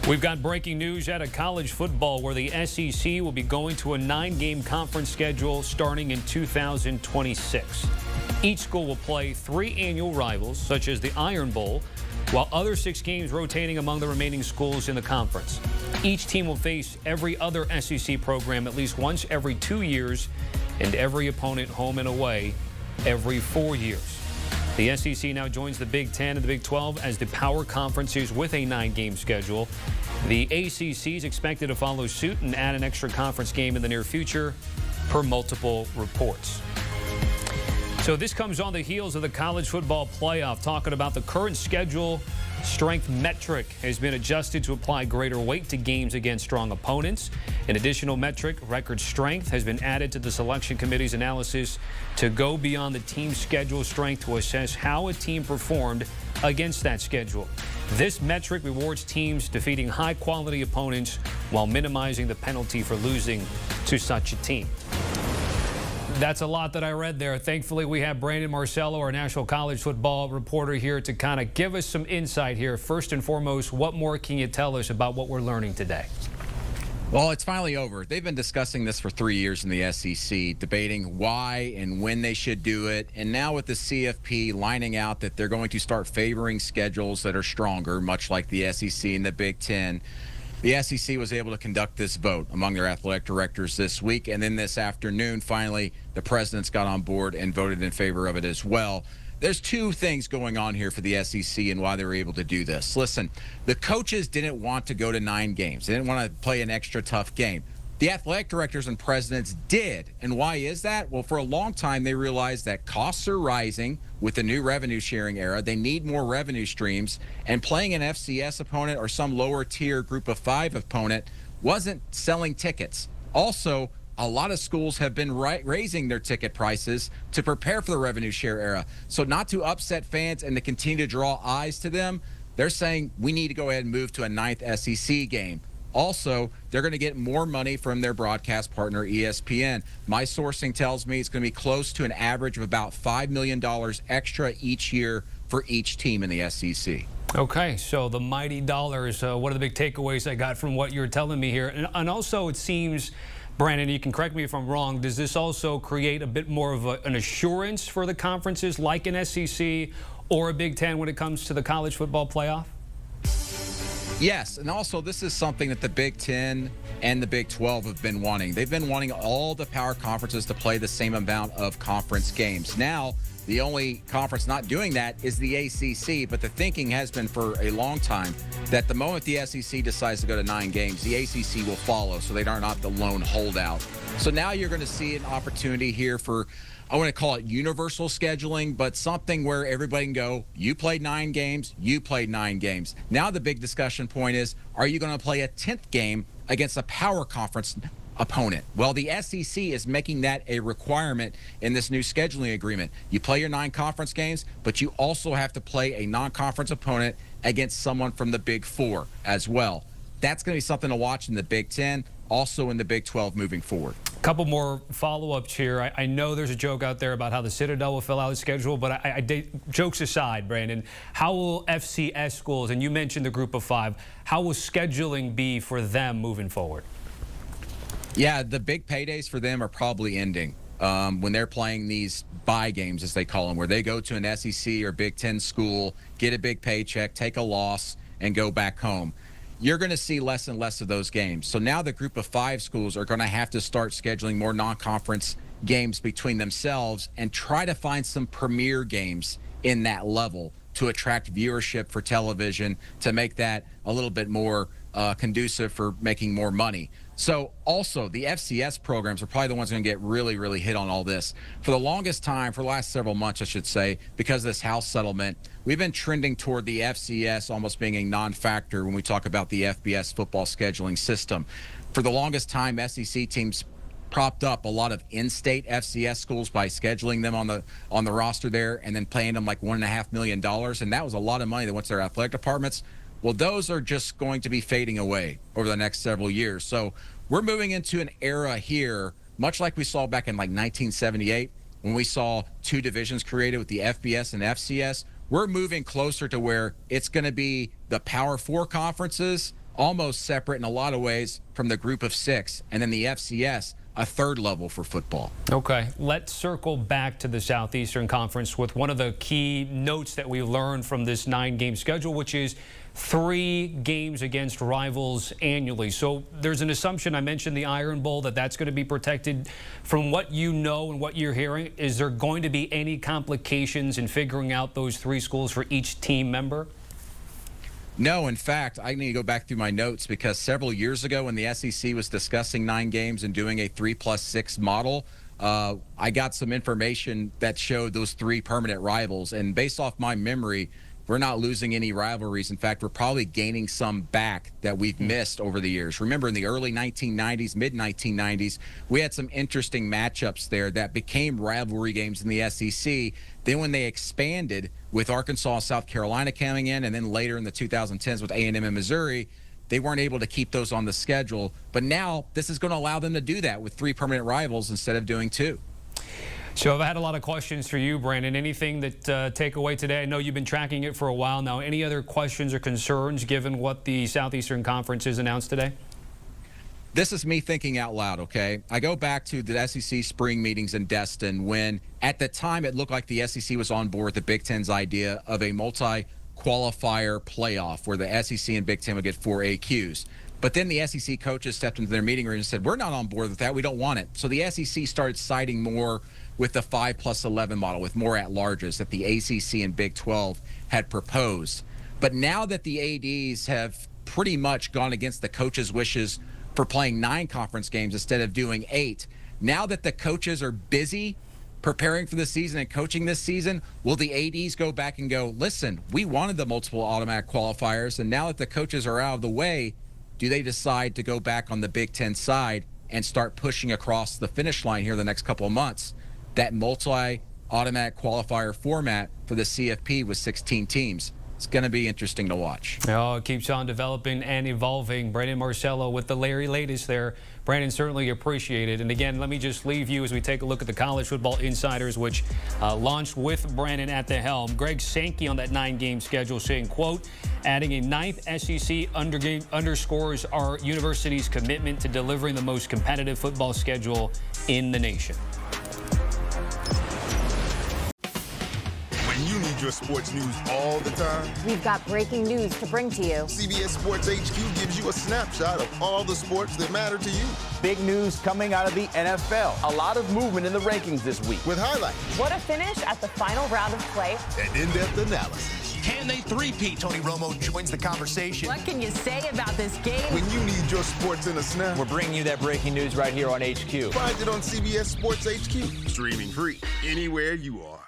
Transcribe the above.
We've got breaking news out of college football where the SEC will be going to a 9-game conference schedule starting in 2026. Each school will play 3 annual rivals, such as the Iron Bowl, while other 6 games rotating among the remaining schools in the conference. Each team will face every other SEC program at least once every 2 years, and every opponent home and away every 4 years. The SEC now joins the Big Ten and the Big 12 as the power conferences with a 9-game schedule. The ACC is expected to follow suit and add an extra conference game in the near future, per multiple reports. So this comes on the heels of the college football playoff, talking about the current schedule. Strength metric has been adjusted to apply greater weight to games against strong opponents. An additional metric, record strength, has been added to the selection committee's analysis to go beyond the team's schedule strength to assess how a team performed against that schedule. This metric rewards teams defeating high-quality opponents while minimizing the penalty for losing to such a team. That's a lot that I read there. Thankfully, we have Brandon Marcello, our national college football reporter, here to kind of give us some insight here. First and foremost, what more can you tell us about what we're learning today? Well, it's finally over. They've been discussing this for 3 years in the SEC, debating why and when they should do it. And now with the CFP lining out that they're going to start favoring schedules that are stronger, much like the SEC and the Big Ten, the SEC was able to conduct this vote among their athletic directors this week. And then this afternoon, finally, the presidents got on board and voted in favor of it as well. There's 2 things going on here for the SEC and why they were able to do this. Listen, the coaches didn't want to go to 9 games. They didn't want to play an extra tough game. The athletic directors and presidents did. And why is that? Well, for a long time, they realized that costs are rising with the new revenue sharing era. They need more revenue streams. And playing an FCS opponent or some lower tier group of 5 opponent wasn't selling tickets. Also, a lot of schools have been raising their ticket prices to prepare for the revenue share era. So not to upset fans and to continue to draw eyes to them, they're saying we need to go ahead and move to a 9th SEC game. Also, they're going to get more money from their broadcast partner, ESPN. My sourcing tells me it's going to be close to an average of about $5 million extra each year for each team in the SEC. Okay, so the mighty dollars, what are the big takeaways I got from what you're telling me here? And also it seems, Brandon, you can correct me if I'm wrong, does this also create a bit more of an assurance for the conferences like an SEC or a Big Ten when it comes to the college football playoff? Yes, and also this is something that the Big Ten and the Big 12 have been wanting. They've been wanting all the power conferences to play the same amount of conference games. Now, the only conference not doing that is the ACC, but the thinking has been for a long time that the moment the SEC decides to go to 9 games, the ACC will follow, so they are not the lone holdout. So now you're going to see an opportunity here for, I want to call it universal scheduling, but something where everybody can go, you played 9 games, you played 9 games. Now the big discussion point is, are you going to play a 10th game against a power conference opponent? Well, the SEC is making that a requirement in this new scheduling agreement. You play your 9 conference games, but you also have to play a non-conference opponent against someone from the Big 4 as well. That's going to be something to watch in the Big 10, also in the Big 12 moving forward. A couple more follow-ups here. I know there's a joke out there about how the Citadel will fill out the schedule, but jokes aside, Brandon, how will FCS schools, and you mentioned the group of 5, how will scheduling be for them moving forward? Yeah, the big paydays for them are probably ending when they're playing these bye games, as they call them, where they go to an SEC or Big 10 school, get a big paycheck, take a loss, and go back home. You're going to see less and less of those games. So now the group of 5 schools are going to have to start scheduling more non-conference games between themselves and try to find some premier games in that level to attract viewership for television, to make that a little bit more conducive for making more money. So also the FCS programs are probably the ones going to get really, really hit on all this. For the longest time, for the last several months, I should say, because of this House settlement, we've been trending toward the FCS almost being a non-factor when we talk about the FBS football scheduling system. For the longest time, SEC teams propped up a lot of in-state FCS schools by scheduling them on the roster there and then paying them like $1.5 million, and that was a lot of money that went to their athletic departments. Well, those are just going to be fading away over the next several years. So we're moving into an era here, much like we saw back in like 1978 when we saw 2 divisions created with the FBS and FCS. We're moving closer to where it's going to be the Power 4 conferences almost separate in a lot of ways from the group of 6, and then the FCS, a third level for football. Okay, let's circle back to the Southeastern Conference with one of the key notes that we learned from this 9-game schedule, which is 3 games against rivals annually. So there's an assumption, I mentioned the Iron Bowl, that's going to be protected. From what you know and what you're hearing, is there going to be any complications in figuring out those 3 schools for each team member? No, in fact, I need to go back through my notes because several years ago when the SEC was discussing 9 games and doing a 3+6 model, I got some information that showed those 3 permanent rivals. And based off my memory, we're not losing any rivalries. In fact, we're probably gaining some back that we've missed over the years. Remember, in the early 1990s, mid-1990s, we had some interesting matchups there that became rivalry games in the SEC. Then when they expanded with Arkansas, South Carolina coming in, and then later in the 2010s with A&M and Missouri, they weren't able to keep those on the schedule. But now this is going to allow them to do that with 3 permanent rivals instead of doing 2. So I've had a lot of questions for you, Brandon. Anything that take away today? I know you've been tracking it for a while now. Any other questions or concerns given what the Southeastern Conference has announced today? This is me thinking out loud, okay? I go back to the SEC spring meetings in Destin when, at the time, it looked like the SEC was on board with the Big Ten's idea of a multi-qualifier playoff where the SEC and Big Ten would get 4 AQs. But then the SEC coaches stepped into their meeting room and said, we're not on board with that. We don't want it. So the SEC started siding more with the 5+11 model, with more at-larges that the ACC and Big 12 had proposed. But now that the ADs have pretty much gone against the coaches' wishes for playing 9 conference games instead of doing 8, now that the coaches are busy preparing for the season and coaching this season, will the ADs go back and go, listen, we wanted the multiple automatic qualifiers, and now that the coaches are out of the way, do they decide to go back on the Big Ten side and start pushing across the finish line here the next couple of months? That multi-automatic qualifier format for the CFP with 16 teams. It's going to be interesting to watch. Oh, it keeps on developing and evolving. Brandon Marcello with the Larry latest there. Brandon, certainly appreciate it. And again, let me just leave you as we take a look at the College Football Insiders, which launched with Brandon at the helm. Greg Sankey on that 9-game schedule saying, quote, adding a 9th SEC game underscores our university's commitment to delivering the most competitive football schedule in the nation. You need your sports news all the time. We've got breaking news to bring to you. CBS Sports HQ gives you a snapshot of all the sports that matter to you. Big news coming out of the NFL. A lot of movement in the rankings this week. With highlights. What a finish at the final round of play. And in-depth analysis. Can they three-peat? Tony Romo joins the conversation. What can you say about this game? When you need your sports in a snap. We're bringing you that breaking news right here on HQ. Find it on CBS Sports HQ. Streaming free anywhere you are.